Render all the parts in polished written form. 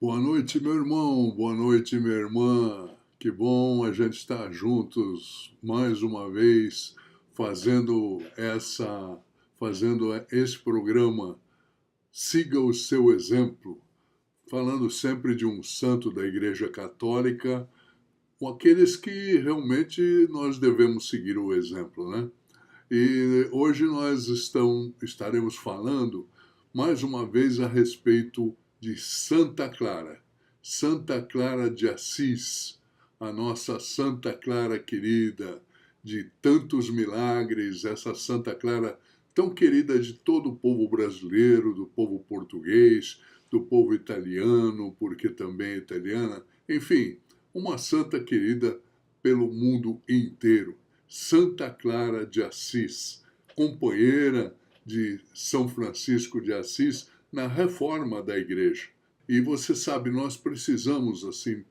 Boa noite, meu irmão. Boa noite, minha irmã. Que bom a gente estar juntos mais uma vez fazendo esse programa. Siga o seu exemplo, falando sempre de um santo da Igreja Católica, com aqueles que realmente nós devemos seguir o exemplo, né? E hoje estaremos falando mais uma vez a respeito de Santa Clara, Santa Clara de Assis, a nossa Santa Clara querida, de tantos milagres, essa Santa Clara tão querida de todo o povo brasileiro, do povo português, do povo italiano, porque também é italiana, enfim, uma santa querida pelo mundo inteiro. Santa Clara de Assis, companheira de São Francisco de Assis na reforma da igreja. E você sabe, nós precisamos, assim,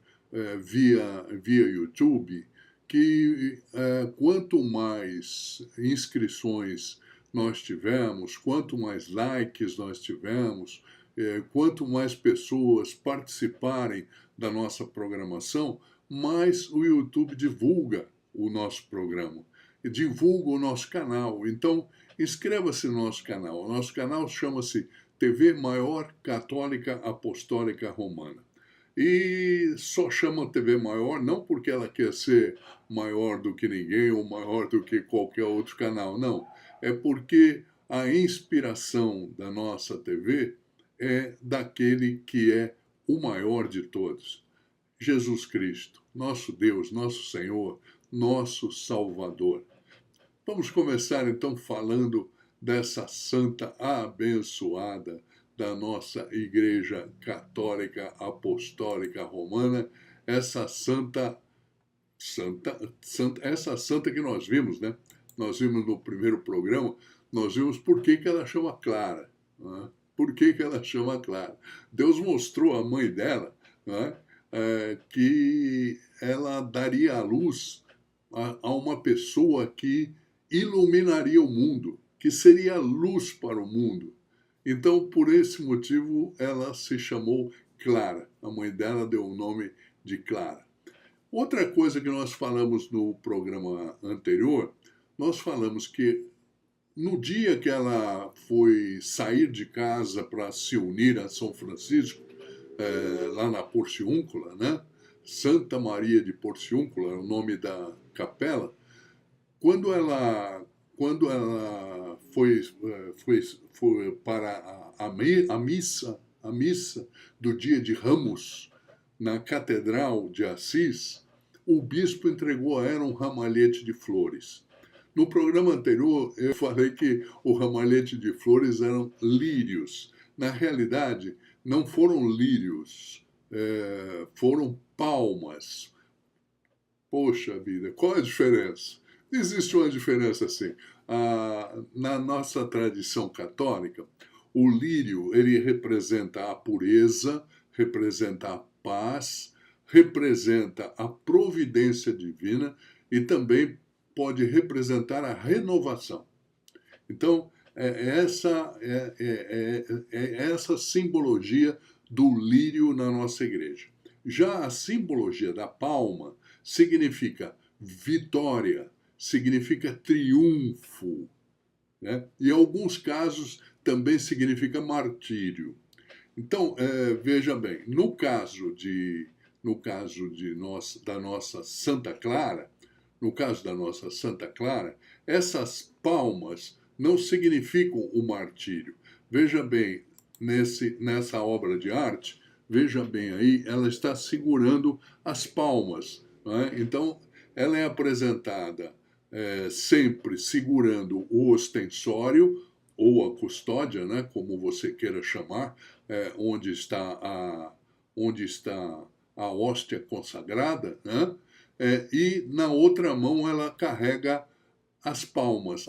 via YouTube, que quanto mais inscrições nós tivermos, quanto mais likes nós tivermos, quanto mais pessoas participarem da nossa programação, mais o YouTube divulga o nosso programa, divulga o nosso canal. Então, inscreva-se no nosso canal. O nosso canal chama-se TV Maior Católica Apostólica Romana. E só chama TV Maior não porque ela quer ser maior do que ninguém ou maior do que qualquer outro canal, não. É porque a inspiração da nossa TV é daquele que é o maior de todos. Jesus Cristo, nosso Deus, nosso Senhor, nosso Salvador. Vamos começar então falando dessa santa abençoada da nossa Igreja Católica Apostólica Romana, essa essa santa que nós vimos, né? Nós vimos no primeiro programa, nós vimos por que ela chama Clara. Né? Por que ela chama Clara? Deus mostrou à mãe dela, né, que ela daria à luz a uma pessoa que iluminaria o mundo, que seria luz para o mundo. Então, por esse motivo, ela se chamou Clara. A mãe dela deu o nome de Clara. Outra coisa que nós falamos no programa anterior, nós falamos que no dia que ela foi sair de casa para se unir a São Francisco, lá na Porciúncula, né? Santa Maria de Porciúncula é o nome da capela. Quando ela, quando ela foi para a missa do dia de Ramos, na Catedral de Assis, o bispo entregou a ela um ramalhete de flores. No programa anterior, eu falei que o ramalhete de flores eram lírios. Na realidade, não foram lírios, foram palmas. Poxa vida, qual a diferença? Existe uma diferença assim. Na nossa tradição católica, o lírio ele representa a pureza, representa a paz, representa a providência divina e também pode representar a renovação. Então, essa simbologia do lírio na nossa igreja. Já a simbologia da palma significa vitória, significa triunfo, né? E em alguns casos também significa martírio. Então, veja bem, da nossa Santa Clara, no caso da nossa Santa Clara, essas palmas não significam o martírio. Veja bem, nessa obra de arte, veja bem aí, ela está segurando as palmas. Não é? Então, ela é apresentada sempre segurando o ostensório, ou a custódia, né, como você queira chamar, onde está a hóstia consagrada, né? E na outra mão ela carrega as palmas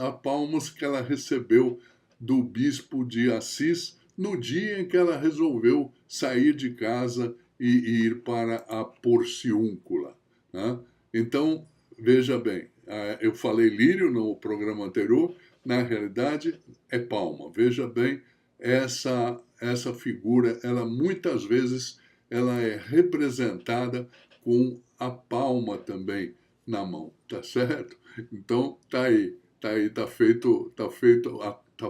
que ela recebeu do bispo de Assis no dia em que ela resolveu sair de casa e ir para a Porciúncula. Né? Então, veja bem, eu falei lírio no programa anterior, na realidade é palma. Veja bem, essa figura, ela muitas vezes ela é representada com a palma também na mão, tá certo? Então tá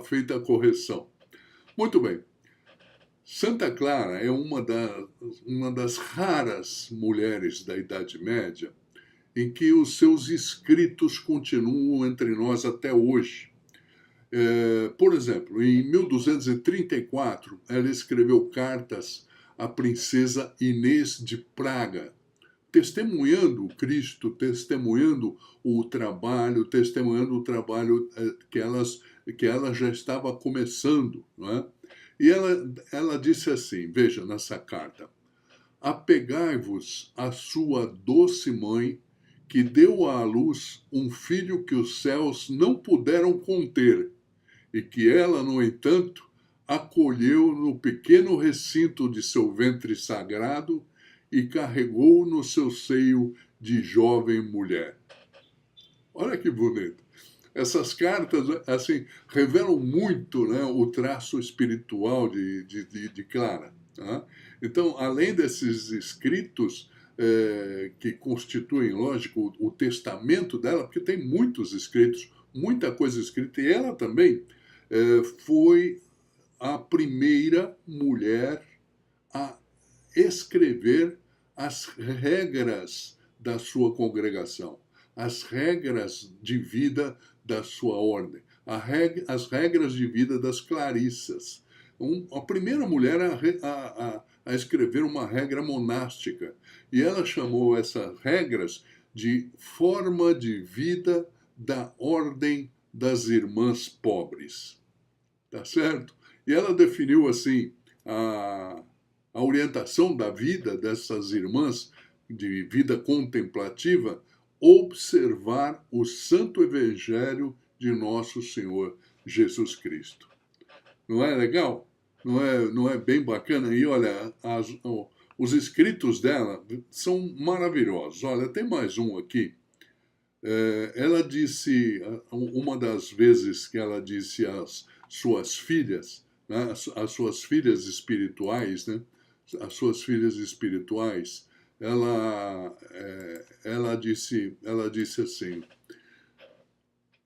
feita a correção. Muito bem. Santa Clara é uma das raras mulheres da Idade Média em que os seus escritos continuam entre nós até hoje. Por exemplo, em 1234, ela escreveu cartas à princesa Inês de Praga, testemunhando Cristo, testemunhando o trabalho que ela já estava começando. Não é? E ela disse assim, veja nessa carta: apegai-vos à sua doce mãe, que deu à luz um filho que os céus não puderam conter, e que ela, no entanto, acolheu no pequeno recinto de seu ventre sagrado e carregou no seu seio de jovem mulher. Olha que bonito. Essas cartas, assim, revelam muito, né, o traço espiritual de Clara. Tá? Então, além desses escritos que constituem, lógico, o testamento dela, porque tem muitos escritos, muita coisa escrita, e ela também foi a primeira mulher a escrever as regras da sua congregação, as regras de vida da sua ordem, as regras de vida das clarissas. A primeira mulher a escrever uma regra monástica. E ela chamou essas regras de forma de vida da ordem das irmãs pobres. Tá certo? E ela definiu assim a orientação da vida dessas irmãs de vida contemplativa: observar o Santo Evangelho de nosso Senhor Jesus Cristo. Não é legal? Não é bem bacana? E olha, os escritos dela são maravilhosos. Olha, tem mais um aqui. Ela disse, uma das vezes que ela disse às suas filhas, né, as suas filhas espirituais, né, as suas filhas espirituais, ela disse assim: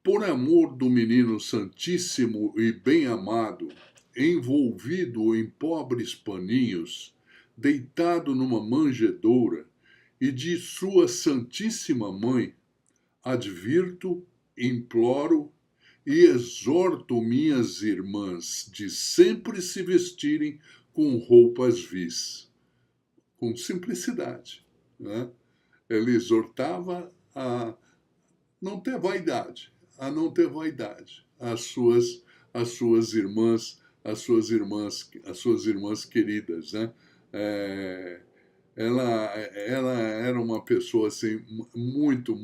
por amor do menino santíssimo e bem amado, envolvido em pobres paninhos, deitado numa manjedoura, e de sua santíssima mãe, advirto, imploro e exorto minhas irmãs de sempre se vestirem com roupas vis, com simplicidade. Né? Ele exortava a não ter vaidade, as suas irmãs, as suas irmãs queridas, né? Ela era uma pessoa assim muito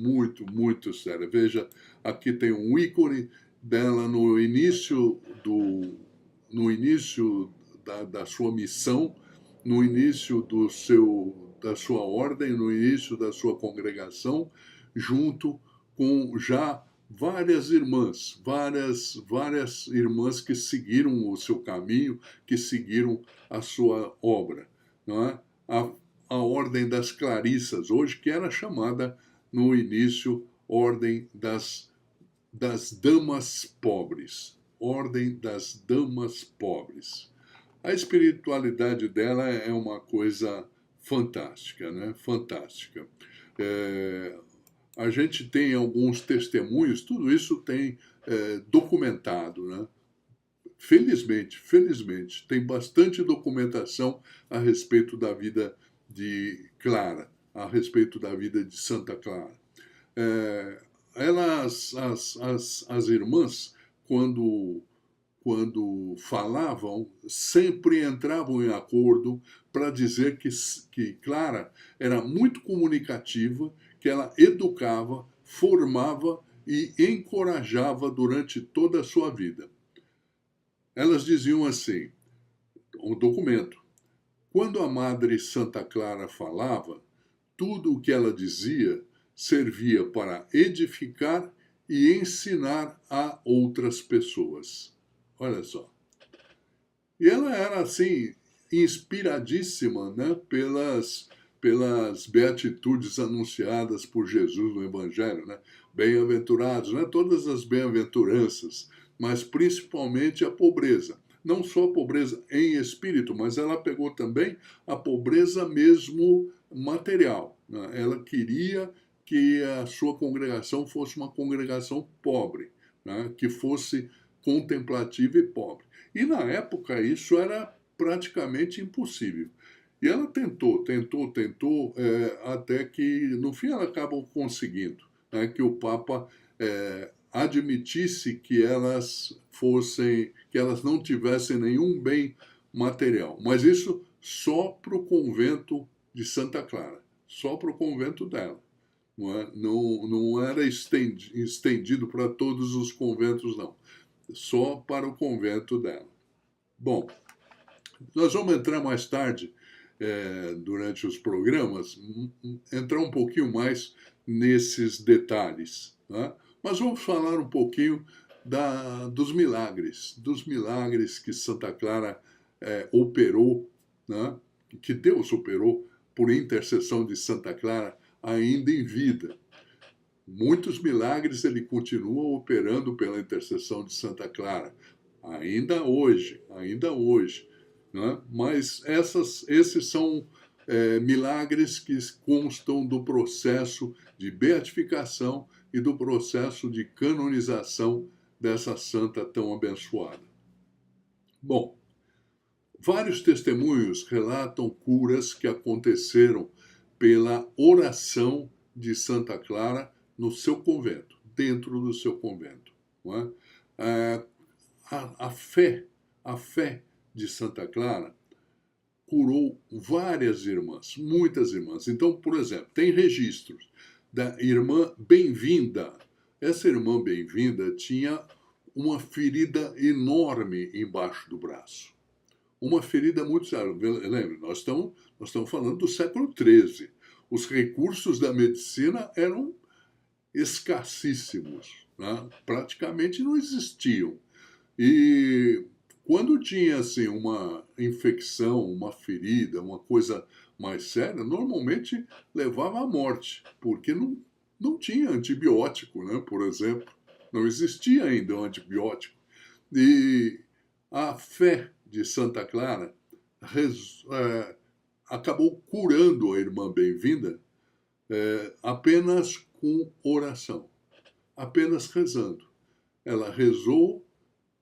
séria. Veja, aqui tem um ícone dela no início da sua missão, no início da sua ordem, no início da sua congregação, junto com já várias irmãs que seguiram o seu caminho, que seguiram a sua obra, não é? A ordem das Clarissas, hoje, que era chamada no início Ordem das Damas Pobres. Ordem das Damas Pobres. A espiritualidade dela é uma coisa fantástica, né? Fantástica. A gente tem alguns testemunhos, tudo isso tem documentado, né? Felizmente, tem bastante documentação a respeito da vida de Clara, a respeito da vida de Santa Clara. As irmãs, quando falavam, sempre entravam em acordo para dizer que Clara era muito comunicativa, que ela educava, formava e encorajava durante toda a sua vida. Elas diziam assim, o documento: quando a Madre Santa Clara falava, tudo o que ela dizia servia para edificar e ensinar a outras pessoas. Olha só. E ela era assim, inspiradíssima, né, pelas beatitudes anunciadas por Jesus no Evangelho, né? Bem-aventurados, né? Todas as bem-aventuranças, mas principalmente a pobreza. Não só a pobreza em espírito, mas ela pegou também a pobreza mesmo material, né? Ela queria que a sua congregação fosse uma congregação pobre, né? Que fosse contemplativa e pobre. E na época isso era praticamente impossível. E ela tentou, até que, no fim, ela acabou conseguindo, né, que o Papa admitisse que que elas não tivessem nenhum bem material. Mas isso só para o convento de Santa Clara, só para o convento dela. Não era estendido para todos os conventos, não. Só para o convento dela. Bom, nós vamos entrar mais tarde, durante os programas, entrar um pouquinho mais nesses detalhes. Né? Mas vamos falar um pouquinho dos milagres que Santa Clara operou, né? Que Deus operou por intercessão de Santa Clara ainda em vida. Muitos milagres ele continua operando pela intercessão de Santa Clara, ainda hoje. Né? Mas esses são milagres que constam do processo de beatificação e do processo de canonização dessa santa tão abençoada. Bom, vários testemunhos relatam curas que aconteceram pela oração de Santa Clara no seu convento, dentro do seu convento. Não é? A fé de Santa Clara curou várias irmãs, muitas irmãs. Então, por exemplo, tem registros da irmã Bem-vinda. Essa irmã Bem-vinda tinha uma ferida enorme embaixo do braço. Uma ferida muito séria. Lembre, nós estamos falando do século XIII. Os recursos da medicina eram escassíssimos, né? Praticamente não existiam. E quando tinha assim, uma infecção, uma ferida, uma coisa mais séria, normalmente levava à morte, porque não tinha antibiótico, né? Por exemplo. Não existia ainda um antibiótico. E a fé de Santa Clara acabou curando a irmã Bem-vinda apenas com oração, apenas rezando. Ela rezou,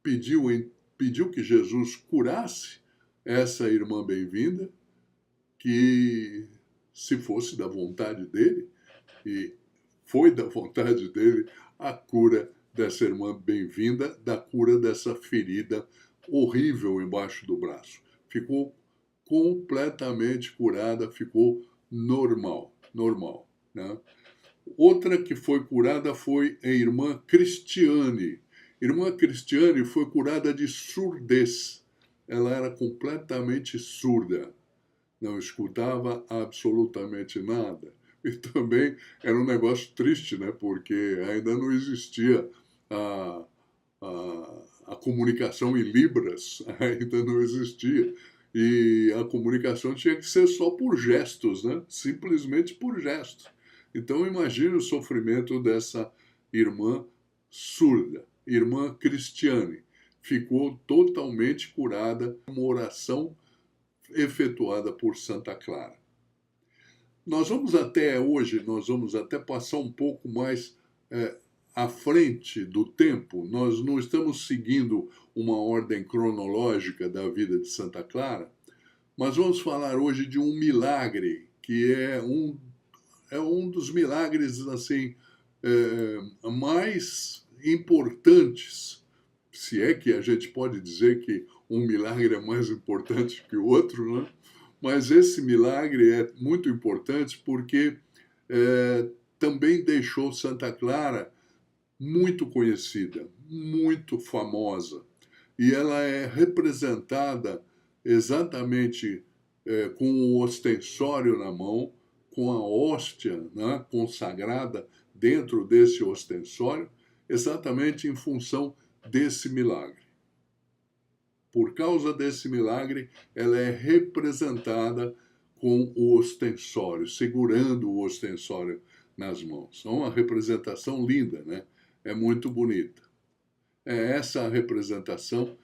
pediu que Jesus curasse essa irmã Bem-vinda, que se fosse da vontade dele, e foi da vontade dele a cura dessa irmã Bem-vinda, da cura dessa ferida horrível embaixo do braço. Ficou completamente curada, ficou normal. Né? Outra que foi curada foi a irmã Cristiane. Irmã Cristiane foi curada de surdez. Ela era completamente surda, não escutava absolutamente nada. E também era um negócio triste, né? Porque ainda não existia a comunicação em libras, ainda não existia. E a comunicação tinha que ser só por gestos, né? Simplesmente por gestos. Então imagine o sofrimento dessa irmã surda, irmã Cristiane. Ficou totalmente curada com uma oração efetuada por Santa Clara. Nós vamos até passar um pouco mais à frente do tempo. Nós não estamos seguindo uma ordem cronológica da vida de Santa Clara, mas vamos falar hoje de um milagre, que é um dos milagres assim mais importantes, se é que a gente pode dizer que um milagre é mais importante que o outro, né? Mas esse milagre é muito importante porque também deixou Santa Clara muito conhecida, muito famosa. E ela é representada exatamente com o ostensório na mão, com a hóstia, né, consagrada dentro desse ostensório, exatamente em função desse milagre. Por causa desse milagre, ela é representada com o ostensório, segurando o ostensório nas mãos. É uma representação linda, né? É muito bonita. É essa a representação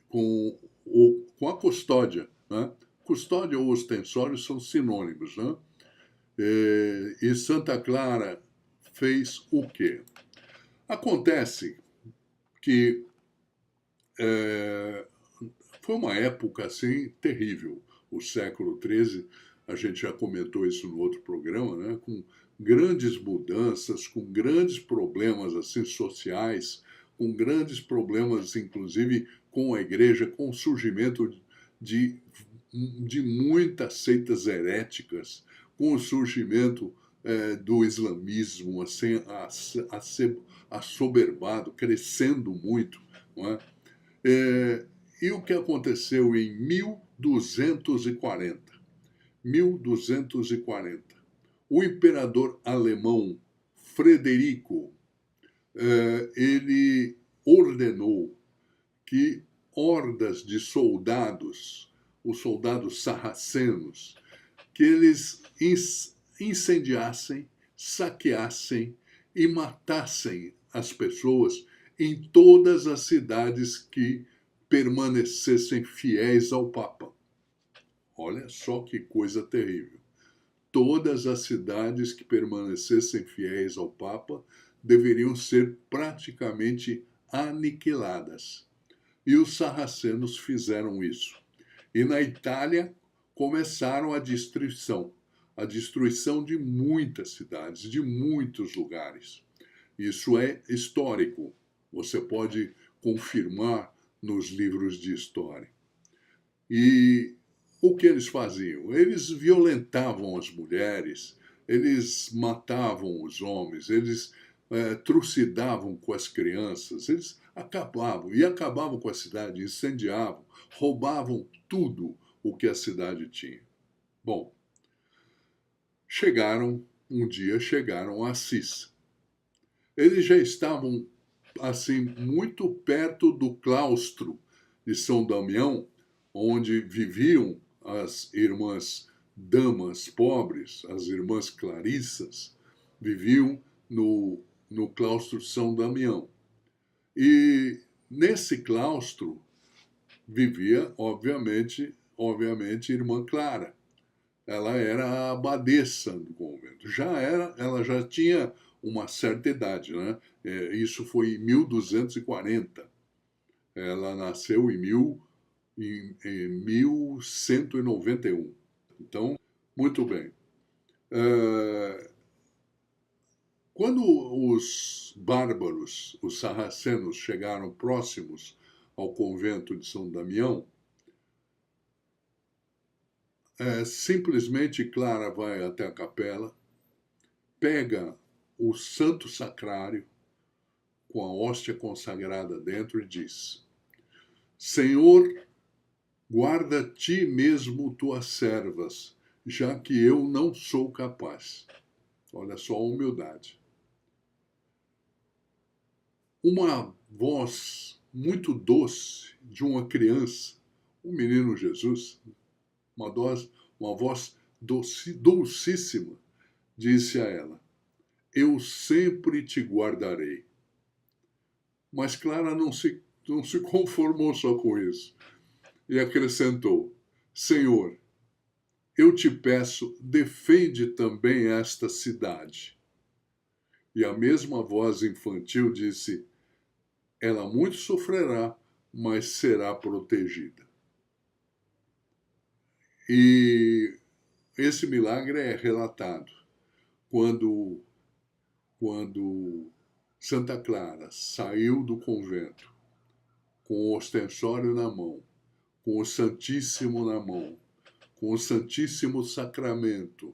com a custódia. Né? Custódia ou ostensório são sinônimos. Né? E Santa Clara fez o quê? Acontece que foi uma época assim terrível, o século XIII, a gente já comentou isso no outro programa, né? Com grandes mudanças, com grandes problemas assim sociais, com grandes problemas, inclusive, com a igreja, com o surgimento de, de muitas seitas heréticas, com o surgimento do islamismo assim, assoberbado, crescendo muito, não é? E o que aconteceu em 1240? 1240. O imperador alemão Frederico, ele ordenou que hordas de soldados, os soldados sarracenos, que eles incendiassem, saqueassem e matassem as pessoas em todas as cidades que permanecessem fiéis ao Papa. Olha só que coisa terrível. Todas as cidades que permanecessem fiéis ao Papa deveriam ser praticamente aniquiladas. E os sarracenos fizeram isso. E na Itália começaram a destruição de muitas cidades, de muitos lugares. Isso é histórico. Você pode confirmar nos livros de história. E o que eles faziam? Eles violentavam as mulheres, eles matavam os homens, eles trucidavam com as crianças, eles acabavam com a cidade, incendiavam, roubavam tudo o que a cidade tinha. Bom, um dia chegaram a Assis. Eles já estavam assim muito perto do claustro de São Damião, onde viviam as irmãs damas pobres, as irmãs clarissas, viviam no claustro São Damião. E nesse claustro vivia, obviamente, irmã Clara. Ela era a abadesa do convento. Ela já tinha uma certa idade, né? Isso foi em 1240. Ela nasceu em 1191. Então, muito bem. Quando os bárbaros, os sarracenos, chegaram próximos ao convento de São Damião, simplesmente Clara vai até a capela, pega o santo sacrário com a hóstia consagrada dentro e diz: Senhor, guarda ti mesmo tuas servas, já que eu não sou capaz. Olha só a humildade. Uma voz muito doce de uma criança, o menino Jesus, uma voz dulcíssima, disse a ela: Eu sempre te guardarei. Mas Clara não se conformou só com isso e acrescentou: Senhor, eu te peço, defende também esta cidade. E a mesma voz infantil disse: Ela muito sofrerá, mas será protegida. E esse milagre é relatado quando Santa Clara saiu do convento com o ostensório na mão, com o Santíssimo na mão, com o Santíssimo Sacramento,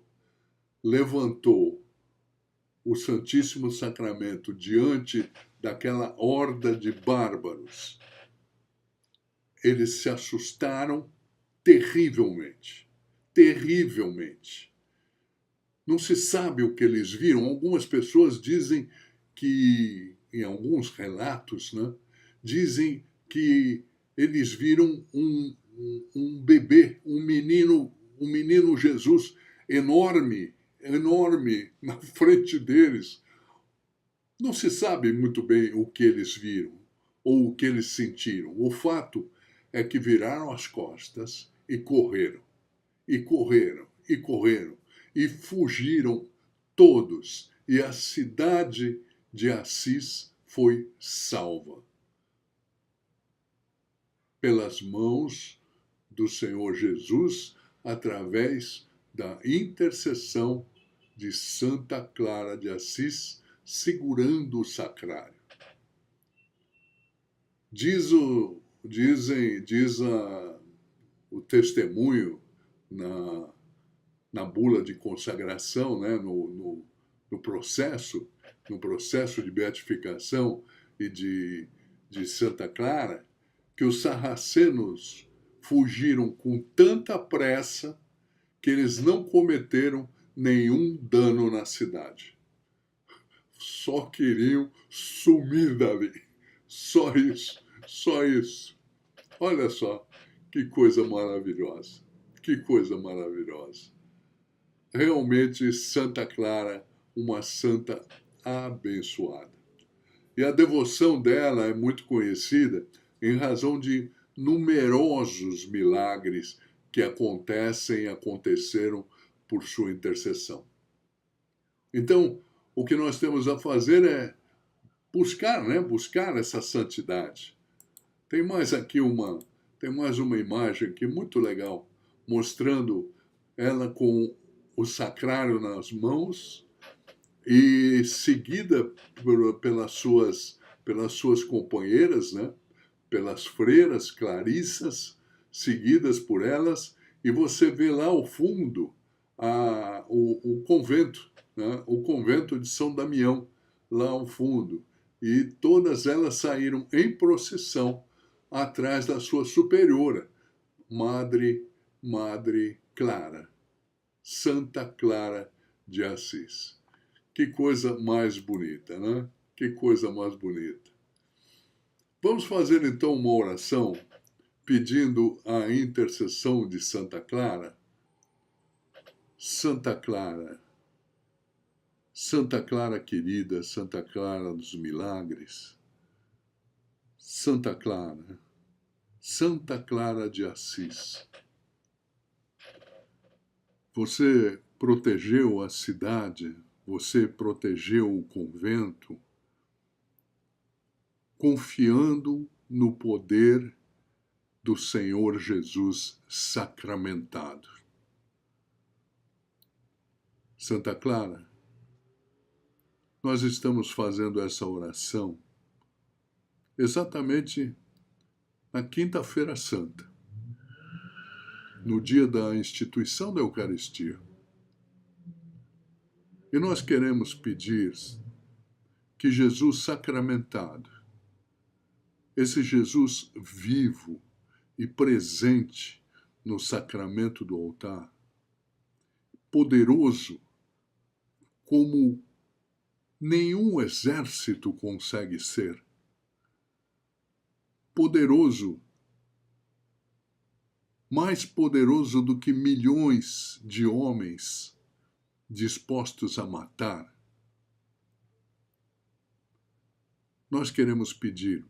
levantou o Santíssimo Sacramento diante daquela horda de bárbaros. Eles se assustaram terrivelmente, terrivelmente. Não se sabe o que eles viram. Algumas pessoas dizem que, em alguns relatos, né, dizem que eles viram um bebê, um menino Jesus enorme, enorme na frente deles. Não se sabe muito bem o que eles viram ou o que eles sentiram. O fato é que viraram as costas e correram, e correram, e correram, e fugiram todos. E a cidade de Assis foi salva pelas mãos do Senhor Jesus, através da intercessão de Santa Clara de Assis, segurando o sacrário. Diz o testemunho na bula de consagração, né, no processo de beatificação e de Santa Clara, que os sarracenos fugiram com tanta pressa que eles não cometeram nenhum dano na cidade. Só queriam sumir dali. Só isso, só isso. Olha só, que coisa maravilhosa. Que coisa maravilhosa. Realmente, Santa Clara, uma santa abençoada. E a devoção dela é muito conhecida em razão de numerosos milagres que aconteceram por sua intercessão. Então, o que nós temos a fazer é buscar essa santidade. Tem mais uma imagem aqui muito legal, mostrando ela com o sacrário nas mãos e seguida pelas suas companheiras, né? Pelas freiras clarissas, seguidas por elas, e você vê lá ao fundo o convento, né? O convento de São Damião, lá ao fundo. E todas elas saíram em procissão atrás da sua superiora, Madre Clara, Santa Clara de Assis. Que coisa mais bonita, né? Que coisa mais bonita. Vamos fazer então uma oração pedindo a intercessão de Santa Clara. Santa Clara querida, Santa Clara dos milagres, Santa Clara de Assis. Você protegeu a cidade, você protegeu o convento, confiando no poder do Senhor Jesus sacramentado. Santa Clara, nós estamos fazendo essa oração exatamente na Quinta-feira Santa, no dia da instituição da Eucaristia. E nós queremos pedir que Jesus sacramentado, esse Jesus vivo e presente no sacramento do altar, poderoso como nenhum exército consegue ser, poderoso, mais poderoso do que milhões de homens dispostos a matar. Nós queremos pedir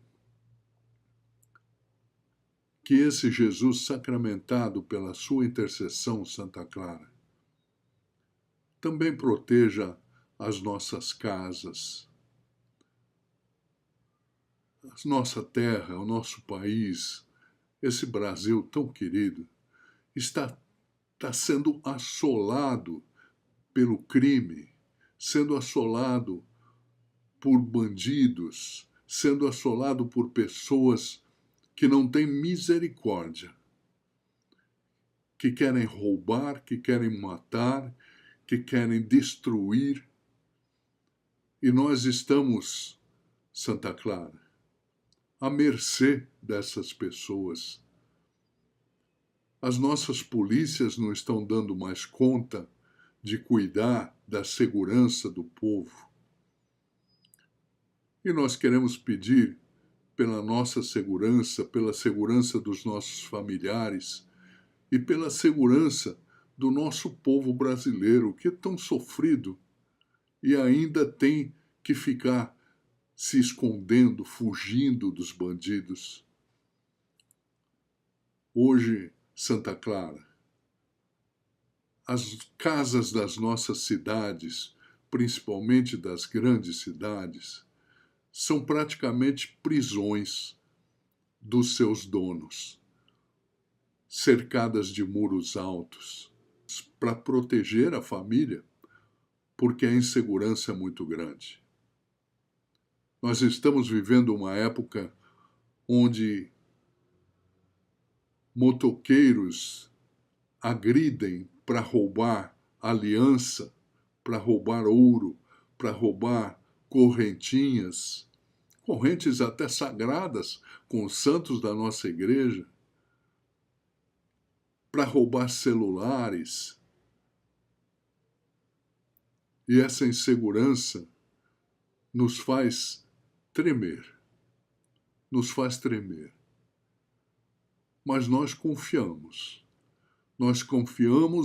que esse Jesus sacramentado pela sua intercessão, Santa Clara, também proteja as nossas casas, a nossa terra, o nosso país, esse Brasil tão querido, está sendo assolado pelo crime, sendo assolado por bandidos, sendo assolado por pessoas que não têm misericórdia, que querem roubar, que querem matar, que querem destruir. E nós estamos, Santa Clara, à mercê dessas pessoas. As nossas polícias não estão dando mais conta de cuidar da segurança do povo. E nós queremos pedir pela nossa segurança, pela segurança dos nossos familiares e pela segurança do nosso povo brasileiro, que é tão sofrido e ainda tem que ficar se escondendo, fugindo dos bandidos. Hoje, Santa Clara, as casas das nossas cidades, principalmente das grandes cidades, são praticamente prisões dos seus donos, cercadas de muros altos, para proteger a família, porque a insegurança é muito grande. Nós estamos vivendo uma época onde motoqueiros agridem para roubar aliança, para roubar ouro, para roubar correntinhas, correntes até sagradas com os santos da nossa igreja, para roubar celulares. E essa insegurança nos faz tremer, nos faz tremer. Mas nós confiamos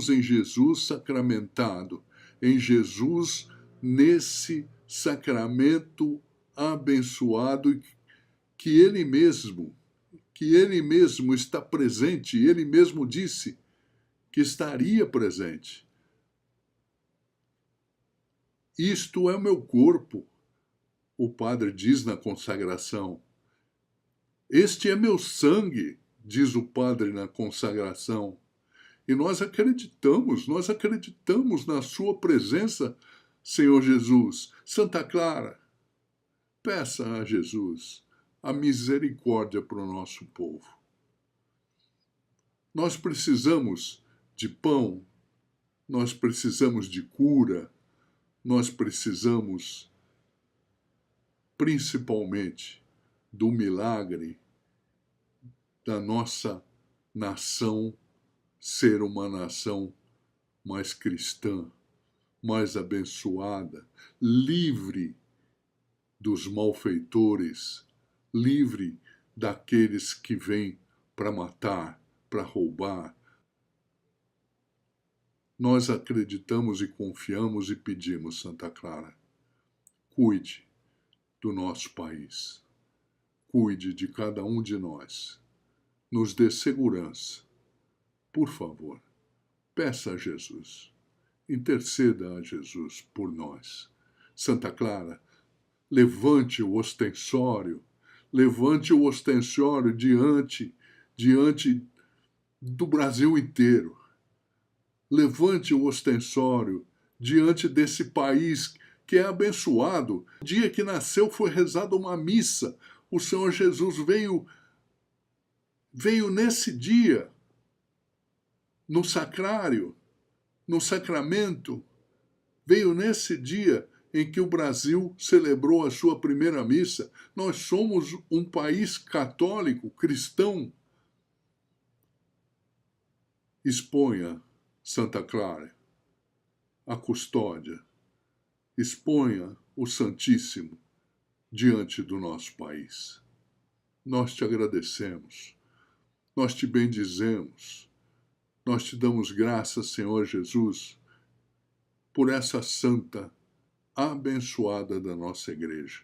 em Jesus sacramentado, em Jesus nesse sacramento abençoado que Ele mesmo está presente, Ele mesmo disse que estaria presente. Isto é o meu corpo, o padre diz na consagração. Este é meu sangue, diz o padre na consagração. E nós acreditamos na sua presença, Senhor Jesus. Santa Clara, peça a Jesus a misericórdia para o nosso povo. Nós precisamos de pão, nós precisamos de cura, nós precisamos principalmente do milagre da nossa nação ser uma nação mais cristã, mais abençoada, livre dos malfeitores, livre daqueles que vêm para matar, para roubar. Nós acreditamos e confiamos e pedimos, Santa Clara, cuide do nosso país, cuide de cada um de nós, nos dê segurança. Por favor, peça a Jesus, interceda a Jesus por nós. Santa Clara, levante o ostensório diante do Brasil inteiro. Levante o ostensório diante desse país que é abençoado. No dia que nasceu foi rezada uma missa. O Senhor Jesus veio nesse dia, no sacrário, no sacramento, veio nesse dia em que o Brasil celebrou a sua primeira missa. Nós somos um país católico, cristão. Exponha, Santa Clara, a custódia, exponha o Santíssimo diante do nosso país. Nós te agradecemos, nós te bendizemos, nós te damos graças, Senhor Jesus, por essa santa abençoada da nossa igreja.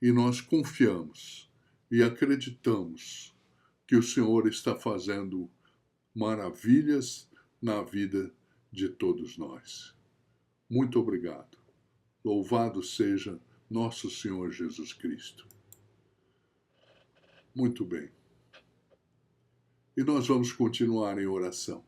E nós confiamos e acreditamos que o Senhor está fazendo maravilhas na vida de todos nós. Muito obrigado. Louvado seja nosso Senhor Jesus Cristo. Muito bem. E nós vamos continuar em oração.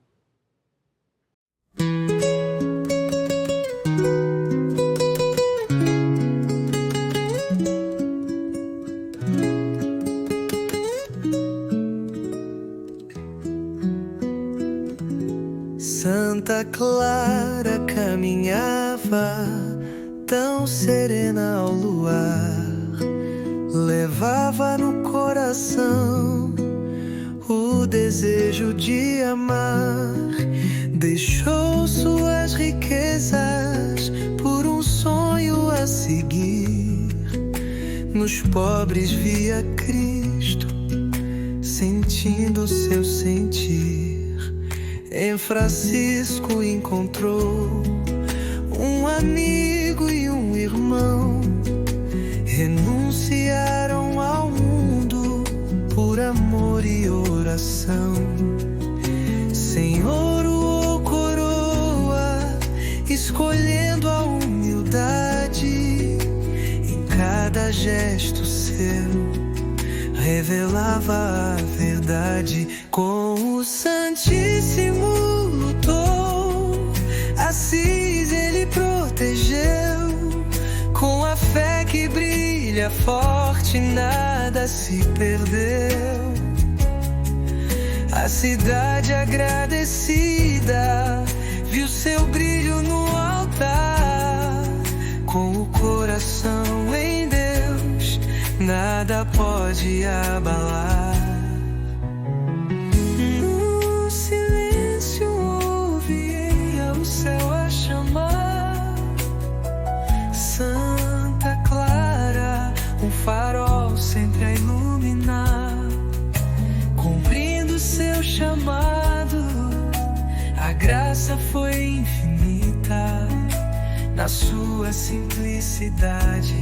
Santa Clara caminhava tão serena ao luar, levava no coração o desejo de amar, deixou suas riquezas por um sonho a seguir, no nos pobres via Cristo, sentindo seu sentir. Em Francisco encontrou um amigo e um irmão. Renunciaram ao mundo por amor e oração. Sem ouro ou coroa, escolhendo a humildade. Em cada gesto seu, revelava a verdade. Com o Santíssimo lutou, Assis ele protegeu. Com a fé que brilha forte, nada se perdeu. A cidade agradecida viu seu brilho no altar. Com o coração em Deus, nada pode abalar. No silêncio ouvi o céu a chamar. Santa Clara, um farol sempre a iluminar. Cumprindo seu chamado, a graça foi infinita. Na sua simplicidade,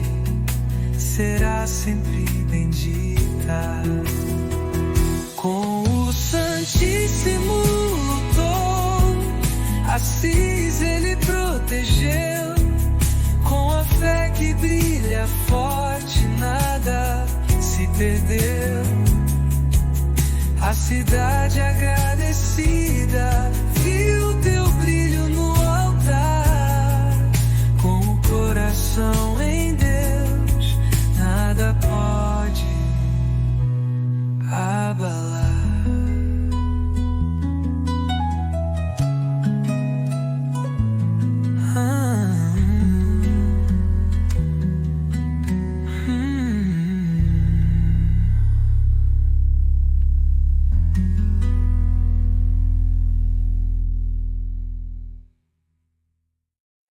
será sempre bendita. Com o Santíssimo lutou, Assis ele protegeu. Com a fé que brilha forte, nada se perdeu. A cidade